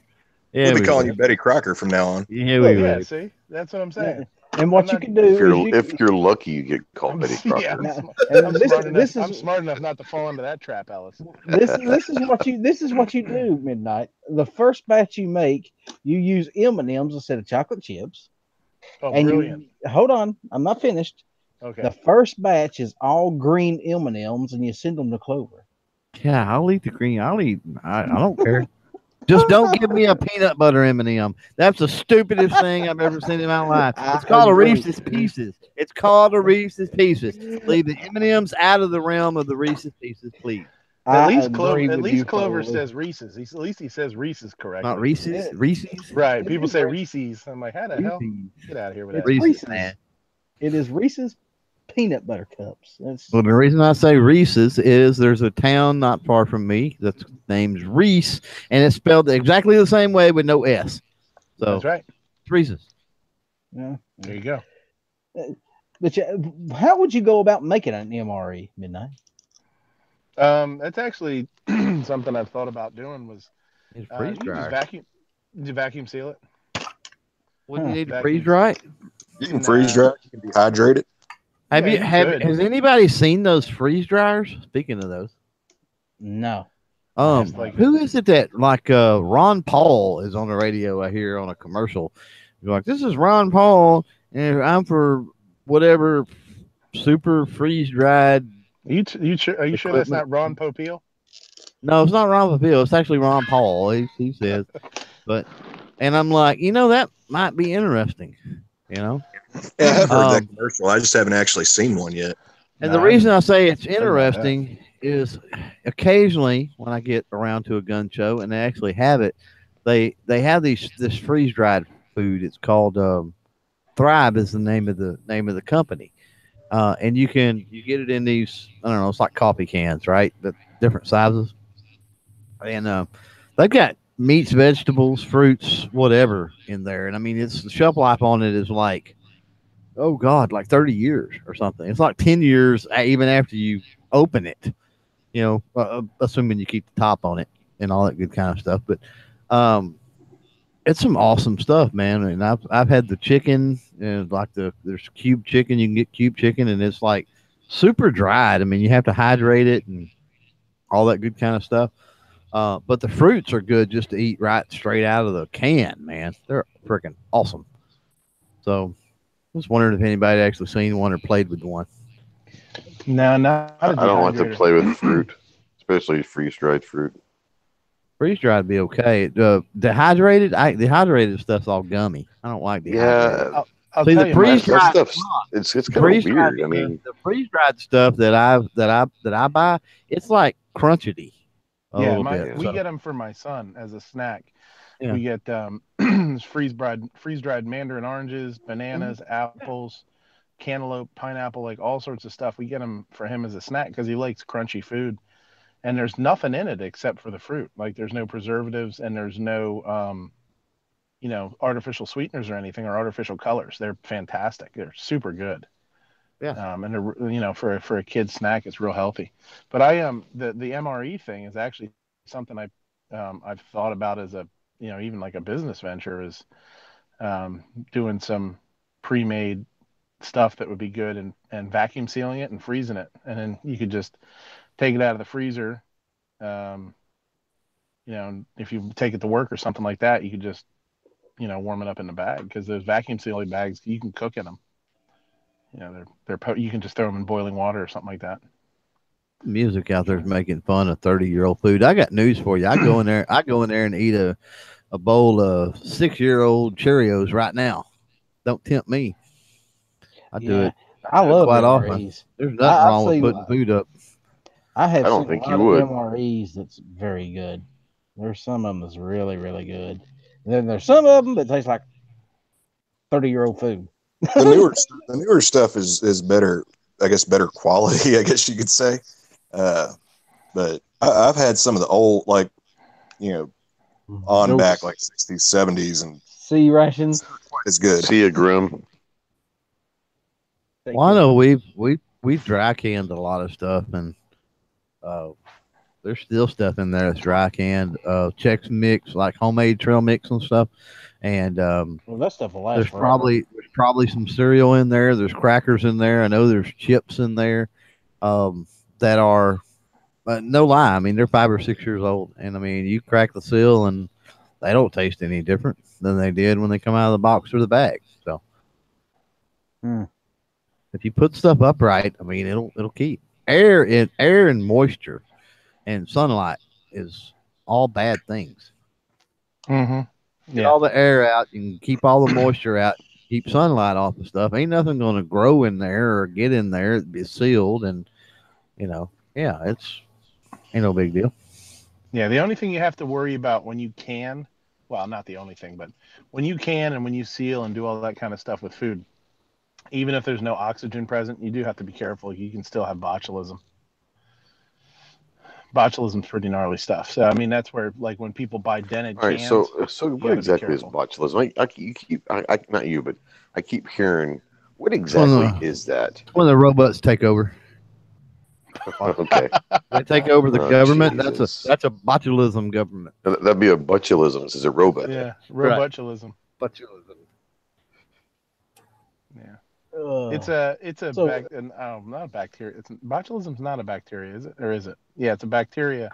Yeah, we'll be we calling would. you Betty Crocker from now on. Yeah, Look, we Yeah, would. see, that's what I'm saying. And what I'm you not- can do is If you're lucky, you get called I'm, Betty yeah, Crocker. now, and I'm this smart enough. this is I'm smart enough not to fall into that trap, Alice. this is what you do, Midnight. The first batch you make, you use M&Ms instead of chocolate chips, Oh, and brilliant. you hold on, I'm not finished. Okay. The first batch is all green M&Ms, and you send them to Clover. Yeah, I'll eat the green. I don't care. Just don't give me a peanut butter M&M. That's the stupidest thing I've ever seen in my life. It's I called a agree. Reese's Pieces. It's called a Reese's Pieces. Leave the M&Ms out of the realm of the Reese's Pieces, please. I At least agree with you Clover totally. says Reese's. At least he says Reese's correctly. Not Reese's. Yeah. Reese's. Right. It People is say Reese's. Reese's. I'm like, how the hell? Reese's. Get out of here with It's that. Reese's, Reese's. man. It is Reese's peanut butter cups. That's Well, the reason I say Reese's is there's a town not far from me that's named Reese, and it's spelled exactly the same way with no S. So That's right. it's Reese's. yeah. There you go. But how would you go about making an MRE, Midnight? That's actually something I've thought about doing. Was It's you freeze just dryer. vacuum? Did you vacuum seal it? Wouldn't you need to Vacuum. freeze dry it? You can freeze dry, you can dehydrate it. Have Yeah, you could. has anybody seen those freeze dryers? Speaking of those, No. It's like- who is it that Ron Paul is on the radio? I hear on a commercial. You're like, this is Ron Paul, and I'm for whatever super freeze dried. Are you sure that's Equipment. not Ron Popeil? No, it's not Ron Paul. It's actually Ron Paul. He says, and I'm like, that might be interesting. Yeah, I have heard that Um, commercial. I just haven't actually seen one yet. And No, the I reason I say it's about that. interesting is occasionally when I get around to a gun show and they actually have it, they have this freeze dried food. It's called Thrive is the name of the company, and you get it in these, I don't know, it's like coffee cans, right? The different sizes, and they've got meats, vegetables, fruits, whatever in there, and I mean the shelf life on it is like, oh God, like 30 years or something. It's like 10 years even after you open it, assuming you keep the top on it and all that good kind of stuff. But it's some awesome stuff, man. And I've had the chicken, and like there's cube chicken. You can get cube chicken, and it's like super dried. I mean, you have to hydrate it and all that good kind of stuff. But the fruits are good just to eat right straight out of the can, man. They're freaking awesome. So I was wondering if anybody actually seen one or played with one. No, not a I don't like to dehydrator. play with fruit, especially freeze-dried fruit. Freeze dried would be okay. Dehydrated stuff's all gummy. I don't like dehydrated. Yeah, I'll See, tell the you, freeze that dried stuff's it's kind of freeze weird. dried, I mean, the freeze dried stuff that I buy, it's like crunchity a little bit. we So, get them for my son as a snack. Yeah. We get freeze dried mandarin oranges, bananas, apples, cantaloupe, pineapple, like all sorts of stuff. We get them for him as a snack because he likes crunchy food. And there's nothing in it except for the fruit. Like there's no preservatives and there's no artificial sweeteners or anything or artificial colors. They're fantastic. They're super good. Yeah. And they're, for a kid's snack, it's real healthy. But I the MRE thing is actually something I've thought about as a even like a business venture, is doing some pre-made stuff that would be good and vacuum sealing it and freezing it, and then you could just take it out of the freezer. If you take it to work or something like that, you could just warm it up in the bag, because those vacuum sealing bags, you can cook in them. You can just throw them in boiling water or something like that. music out there is making fun of 30-year-old food. I got news for you. I go in there and eat a bowl of 6-year-old Cheerios right now. Don't tempt me. I do it. I love quite often. MREs. There's nothing wrong with seen- putting food up. I don't seen think a you lot would. of MREs that's very good. There's some of them that's really, really good. And then there's some of them that taste like 30-year-old food. The newer stuff is better, I guess, better quality, I guess you could say. But I've had some of the old, like, on Nope. back like 60s, 70s, and Sea rations. quite as good. See you, Grim. Take Well, I care. know we've dry canned a lot of stuff, and uh, there's still stuff in there that's dry canned. Chex Mix, like homemade trail mix and stuff. And Well, that stuff will last there's forever. probably some cereal in there. There's crackers in there. I know there's chips in there that are no lie. I mean, they're 5 or 6 years old, and I mean, you crack the seal and they don't taste any different than they did when they come out of the box or the bag. So, Hmm. if you put stuff upright, I mean, it'll keep air and moisture and sunlight is all bad things. Mm-hmm. Get Yeah. all the air out. You can keep all the moisture out. Keep sunlight off the stuff. Ain't nothing going to grow in there or get in there. It'd be sealed, and yeah, it's ain't no big deal. Yeah. The only thing you have to worry about when you can, well, not the only thing, but when you can and when you seal and do all that kind of stuff with food, even if there's no oxygen present, you do have to be careful. You can still have botulism. Botulism's pretty gnarly stuff. So I mean, that's where like when people buy dented All right, cans, so what gotta be exactly is careful. botulism? You keep, not you, but I keep hearing. What When exactly the, is that? when the robots take over, Okay. they take over the Oh, government. Jesus. That's a botulism government. That'd be a botulism. This is a robot. Yeah, Right. robotulism. Botulism. Yeah, Ugh. it's a So- not a bacteria. It's botulism's not a bacteria, is it? Or is it? Yeah, it's a bacteria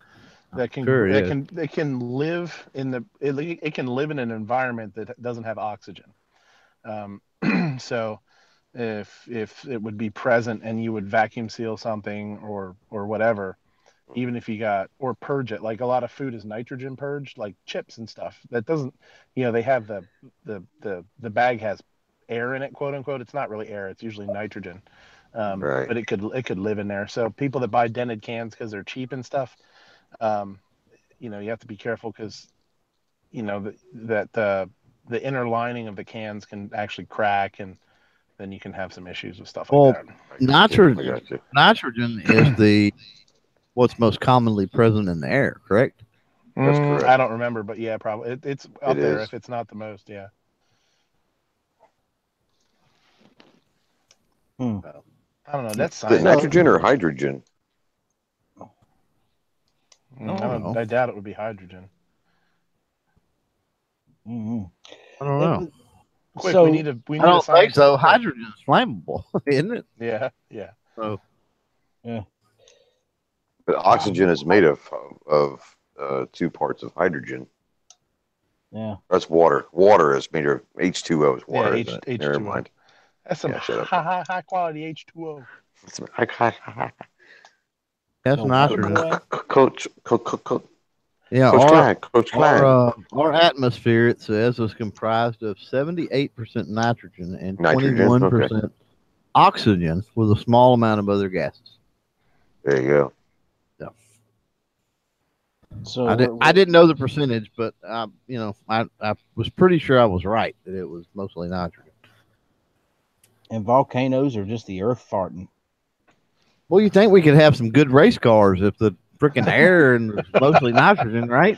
that can Sure that is. can it can live in it can live in an environment that doesn't have oxygen. So if it would be present and you would vacuum seal something or whatever, even if you got or purge it, like a lot of food is nitrogen purged, like chips and stuff. That doesn't, they have the bag has air in it, quote unquote. It's not really air; it's usually nitrogen. Right. But it could live in there. So people that buy dented cans because they're cheap and stuff, you have to be careful because that the inner lining of the cans can actually crack and then you can have some issues with stuff Well, like that. I got you. Nitrogen is what's most commonly present in the air, correct? That's correct. I don't remember, but yeah, probably it's up there is. if it's not the most. Yeah. Hmm. I don't know. That's Is it science. nitrogen or hydrogen? I doubt it would be hydrogen. Mhm. I don't know. Quick, So- we need I a don't think science. so. Hydrogen's flammable, isn't it? Yeah. So But oxygen is made of 2 parts of hydrogen. Yeah. That's water. Water is made of H2O is water. Yeah, isn't it? H2O. Never mind. That's some Yeah, shut up. high quality H2O. that's So nitrogen. Coach Yeah, Klein. our atmosphere, it says, is comprised of 78% nitrogen and Nitrogen, 21% oxygen, with a small amount of other gases. There you go. So I didn't know the percentage, but I was pretty sure I was right that it was mostly nitrogen. And volcanoes are just the earth farting. Well, you think we could have some good race cars if the freaking air and mostly nitrogen, right?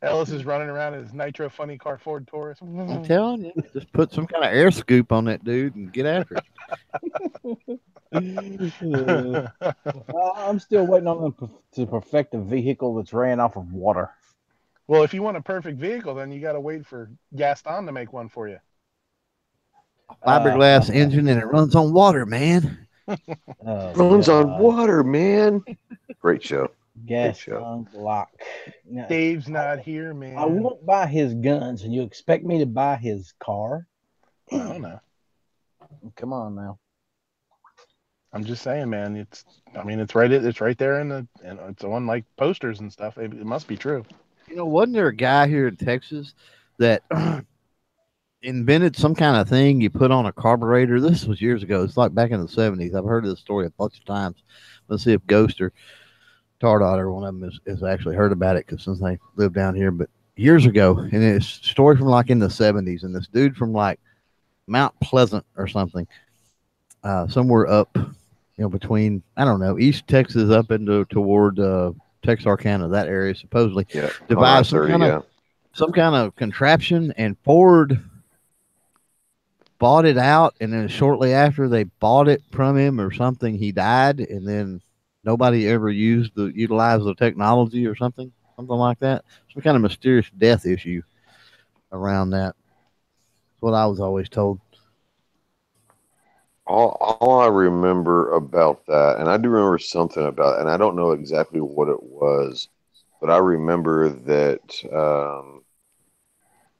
Ellis is running around in his nitro funny car Ford Taurus. I'm telling you, just put some kind of air scoop on that dude and get after it. I'm still waiting on them to perfect a vehicle that's ran off of water. Well, if you want a perfect vehicle, then you got to wait for Gaston to make one for you. Fiberglass engine and it runs on water, man. Runs on water, man. Great show. Gas show. on Glock. Now, Dave's not here, man. I won't buy his guns, and you expect me to buy his car? I don't know. Come on now. I'm just saying, man. It's right there and it's on like posters and stuff. It must be true. Wasn't there a guy here in Texas that invented some kind of thing you put on a carburetor? This was years ago. It's like back in the 70s. I've heard of this story a bunch of times. Let's see if Ghost or Tardot or one of them has actually heard about it, because since they live down here. But years ago, and it's a story from like in the 70s, and this dude from like Mount Pleasant or something, somewhere up, between, I don't know, East Texas up into toward Texarkana, that area, supposedly Yeah, devised on I-30, some kind of contraption, and Ford bought it out, and then shortly after they bought it from him or something, he died, and then nobody ever utilized the technology or something like that. Some kind of mysterious death issue around that. That's what I was always told. All I remember about that, and I do remember something about it, and I don't know exactly what it was, but I remember that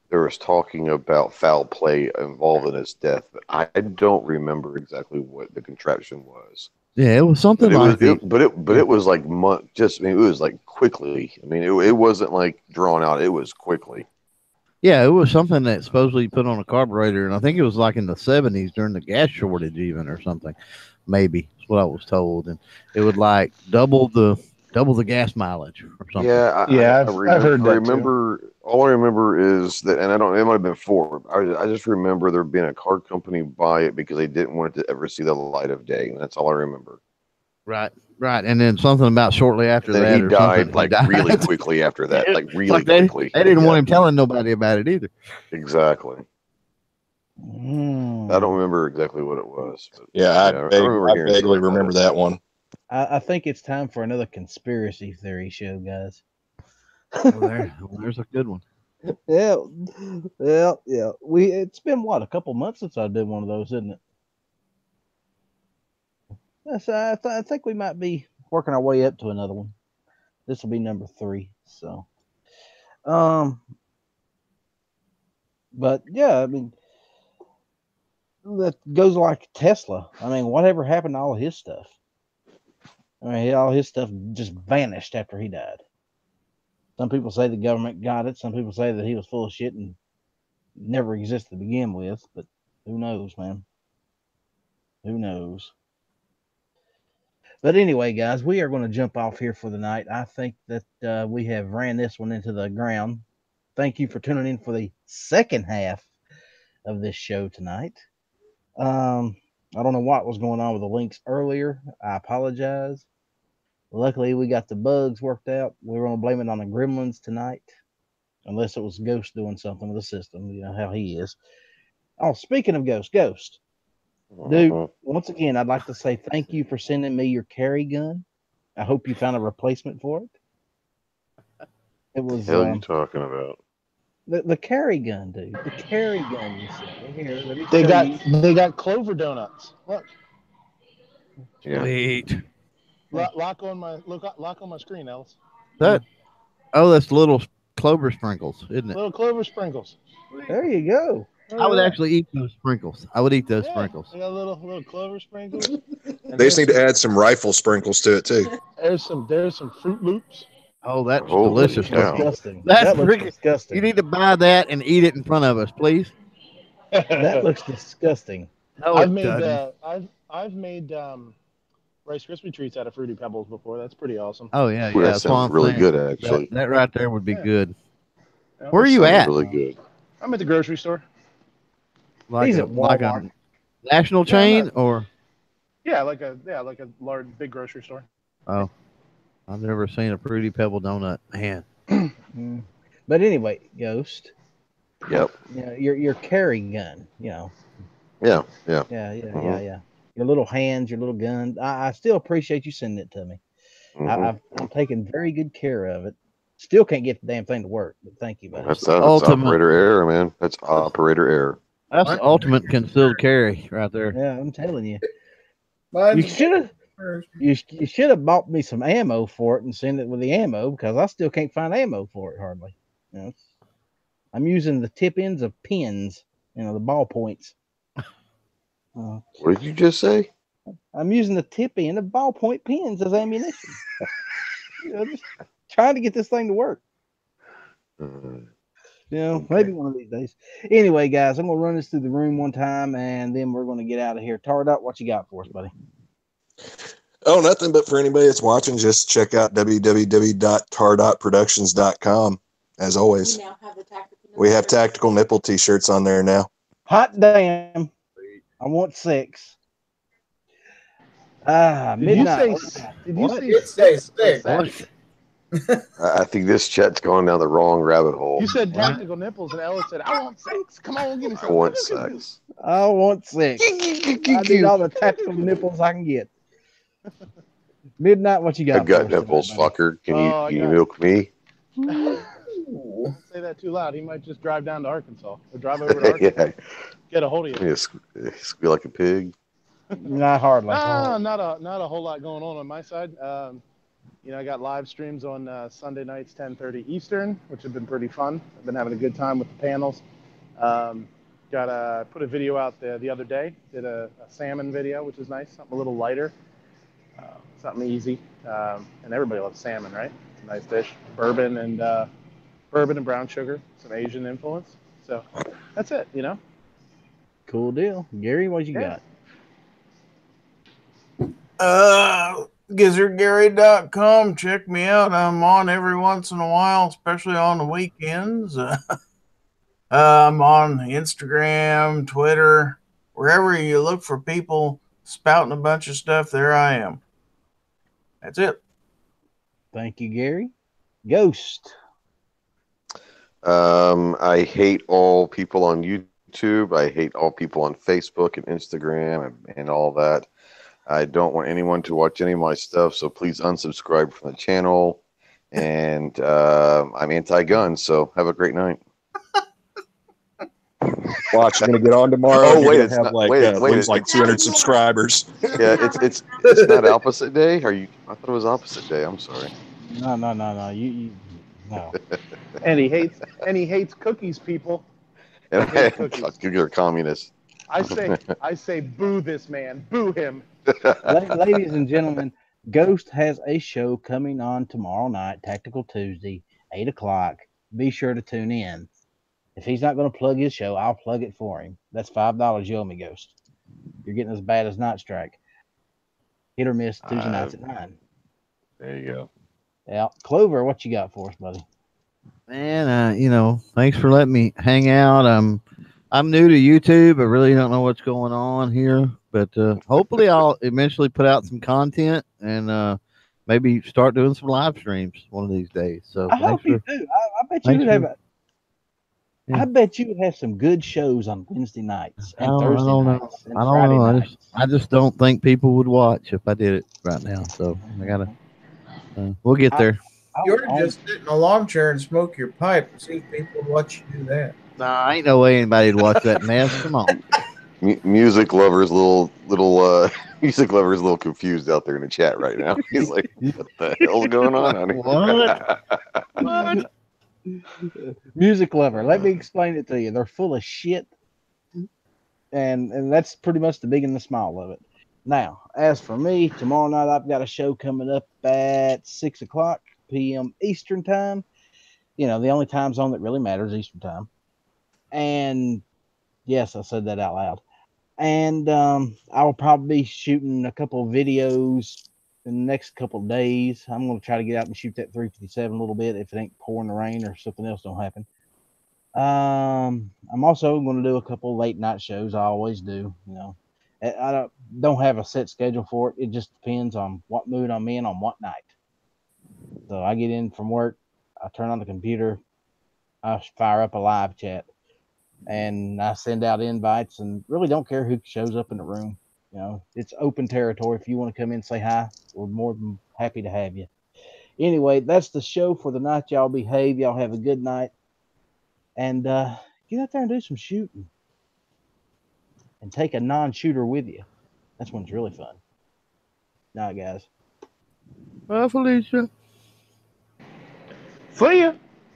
there was talking about foul play involved in his death, but I don't remember exactly what the contraption was. Yeah, it was something like it was like it was like quickly. I mean, it wasn't like drawn out. It was quickly. Yeah, it was something that supposedly put on a carburetor, and I think it was like in the 70s during the gas shortage, even, or something. Maybe that's what I was told, and it would like double the gas mileage or something. Yeah, I've heard that too. All I remember is that, and I don't. It might have been Ford. I just remember there being a car company buy it because they didn't want it to ever see the light of day, and that's all I remember. Right, and then something about shortly after that, he died really quickly after that, quickly. They didn't want him telling nobody about it either. Exactly. I don't remember exactly what it was. But I vaguely remember that one. I think it's time for another conspiracy theory show, guys. There's a good one. Yeah. It's been what, a couple months since I did one of those, isn't it? Yes, I think we might be working our way up to another one. This will be number 3. So, but yeah, I mean, that goes like Tesla. I mean, whatever happened to all his stuff? I mean, all his stuff just vanished after he died. Some people say the government got it. Some people say that he was full of shit and never existed to begin with. But who knows, man? Who knows? But anyway, guys, we are going to jump off here for the night. I think that we have ran this one into the ground. Thank you for tuning in for the second half of this show tonight. I don't know what was going on with the links earlier. I apologize. Luckily, we got the bugs worked out. We're going to blame it on the gremlins tonight, unless it was Ghost doing something with the system. You know how he is. Oh, speaking of Ghost, dude, once again, I'd like to say thank you for sending me your carry gun. I hope you found a replacement for it. It was. What the hell are you talking about? The carry gun, dude. The carry gun you sent me. Here, let me They got Clover donuts. Look. Yeah. Sweet. Lock on my screen, Ellis. That's little Clover sprinkles, isn't it? Little Clover sprinkles. There you go. I would actually eat those sprinkles. I would eat those sprinkles. They got little Clover sprinkles. They just need to add some rifle sprinkles to it too. There's some Fruit Loops. Oh, that's delicious. Disgusting. That looks disgusting. You need to buy that and eat it in front of us, please. That looks disgusting. No, I've made Rice Krispie treats out of Fruity Pebbles before. That's pretty awesome. Oh yeah, Ooh, that sounds really good, actually. That right there would be good. Where are you at? Really good. I'm at the grocery store. He's at Walmart. Like a national chain or? Yeah, like a large, big grocery store. Oh, I've never seen a Fruity Pebble donut. Man. But anyway, Ghost. Yep. Your carry gun. Yeah. Your little hands, your little gun. I still appreciate you sending it to me. I'm taking very good care of it. Still can't get the damn thing to work, but thank you, buddy. That's operator error, man. That's operator error. That's the ultimate concealed carry right there. Yeah, I'm telling you. You should have bought me some ammo for it and send it with the ammo, because I still can't find ammo for it hardly. I'm using the tip ends of pins, the ball points. What did you just say? I'm using the tip end of ballpoint pins as ammunition. Just trying to get this thing to work. Maybe one of these days. Anyway, guys, I'm going to run this through the room one time, and then we're going to get out of here. Tardot, what you got for us, buddy? Oh, nothing, but for anybody that's watching, just check out www.tardotproductions.com. As always, we have tactical nipple t-shirts on there now. Hot damn. I want 6. Midnight. Did you say 6? I think this chat's going down the wrong rabbit hole. You said tactical nipples, and Ellis said, "I want sex. Come on, give me I some. want sex. I want sex. I need all the tactical nipples I can get. Midnight, what you got? I've got for us nipples, tonight, buddy? fucker. Can Oh, I you got- milk me? Don't say that too loud. He might just drive down to Arkansas or drive over to Arkansas. Yeah. Get a hold of you. Squeal like a pig. Not hardly. Not a whole lot going on my side. I got live streams on Sunday nights, 10:30 Eastern, which have been pretty fun. I've been having a good time with the panels. Put a video out the other day. Did a salmon video, which is nice. Something a little lighter. Something easy. And everybody loves salmon, right? It's a nice dish. Bourbon and brown sugar. Some Asian influence. So that's it. Cool deal. Gary, what you got? GizzardGary.com. Check me out. I'm on every once in a while, especially on the weekends. I'm on Instagram, Twitter, wherever you look for people spouting a bunch of stuff, there I am. That's it. Thank you, Gary. Ghost. I hate all people on YouTube. I hate all people on Facebook and Instagram and all that. I don't want anyone to watch any of my stuff, so please unsubscribe from the channel. And I'm anti-gun, so have a great night. Watch, I'm gonna get on tomorrow. Oh, and wait, you're it's gonna have not- lose like 200 subscribers. Yeah, it's not opposite day. I thought it was opposite day. I'm sorry. No. You no. And he hates cookies, people. And I hate cookies. fuck, you're a communist. I say, boo this man, boo him. Ladies and gentlemen, Ghost has a show coming on tomorrow night, Tactical Tuesday, 8 o'clock. Be sure to tune in. If he's not going to plug his show, I'll plug it for him. That's $5 you owe me, Ghost. You're getting as bad as Night Strike. Hit or miss Tuesday nights at 9. There you go. Yeah. Clover, what you got for us, buddy? Man, thanks for letting me hang out. I'm new to YouTube. I really don't know what's going on here, but hopefully I'll eventually put out some content and maybe start doing some live streams one of these days. So I hope you do. I bet you would have. Yeah. I bet you would have some good shows on Wednesday nights and I Thursday don't know. nights and I don't Friday know. nights. I just don't think people would watch if I did it right now. So I gotta. We'll get there. You ought to just sit in a lawn chair and smoke your pipe and see if people would watch you do that. Nah, ain't no way anybody'd watch that mess. Come on. Music lovers, music lovers, a little confused out there in the chat right now. He's like, "What the hell's going on out here?" What? Music lover. Let me explain it to you. They're full of shit, and that's pretty much the big and the small of it. Now, as for me, tomorrow night I've got a show coming up at 6 o'clock p.m. Eastern time. The only time zone that really matters is Eastern time. And yes, I said that out loud. And I will probably be shooting a couple of videos in the next couple of days. I'm going to try to get out and shoot that 357 a little bit if it ain't pouring the rain or something else don't happen. I'm also going to do a couple of late night shows. I always do. I don't have a set schedule for it. It just depends on what mood I'm in on what night. So I get in from work, I turn on the computer, I fire up a live chat, and I send out invites and really don't care who shows up in the room. It's open territory. If you want to come in and say hi, we're more than happy to have you. Anyway, that's the show for the night. Y'all behave. Y'all have a good night. And get out there and do some shooting. And take a non-shooter with you. That's when it's really fun. Night, guys. Bye, Felicia. See ya.